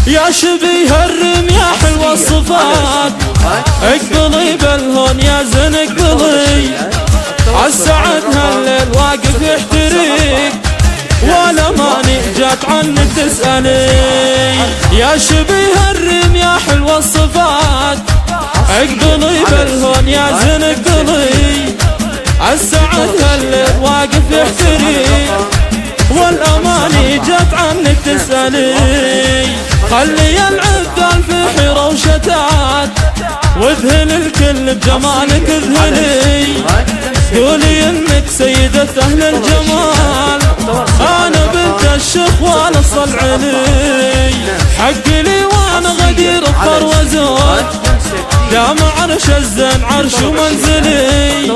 يا شبيه الرمياح حلوة الصفات، اقبلي بالهون يا زين اقبلي، عالسعد هالليل واقف يحتريك، ولا ماني جات عنك تسألي. يا شبيه الرمياح حلوة الصفات، اقبلي بالهون يا زين اقبلي، عالسعد هالليل واقف يحتريك، والأماني جات عنك تسألي. خلي العبدال في حيرة وشتات، واذهل الكل بجمالك اذهلي، قولي انك سيدة اهل الجمال، انا بنت الشخوال الصلعلي، حقي لي وانا غدير بخر وزود، دام عرش الزين عرش ومنزلي،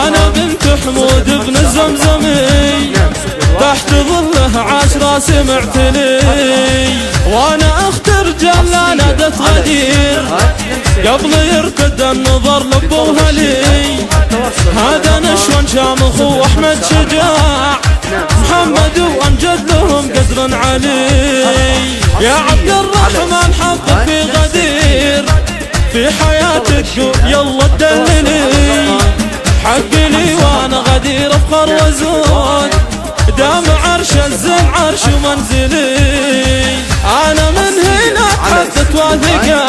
انا بنت حمود بن الزمزمي، تحت ظله عاش راسي معتلي، وانا اخت رجال لا نادت غدير، قبل يركد النظر لبوها لي، هذا نشوان شامخ واحمد شجاع، محمد وامجد لهم قدر علي. يا عبد الرحمن حظك في غدير، في حياتك يلا تدللي، حقي لي وانا غدير افخر وزود، دام عرش الزين عرش ومنزلي، انا من هنا حدث واثقه،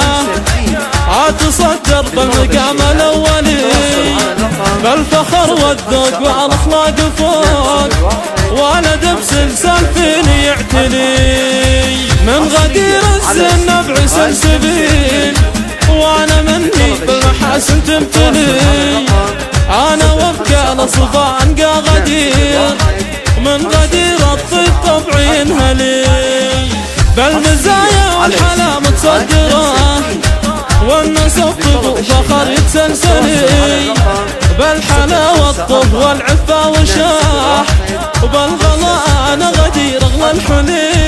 اتصدر بالمقام الاولي، بالفخر والذوق والاخلاق فوق، ولد بسلسال فيني يعتلي، من غدير الزين نبع سلسبيل، وانا مني بالمحاسن تمتلي، انا وابكى لصفا انقى غدير، من غدير الطيب طبعي ينهلي، بالمزايا والحلا متصدره، والنسب فخر يتسلسلي، بالحلا والطب والعفة والشاح، وبالغلا انا غدير اغلى الحلي.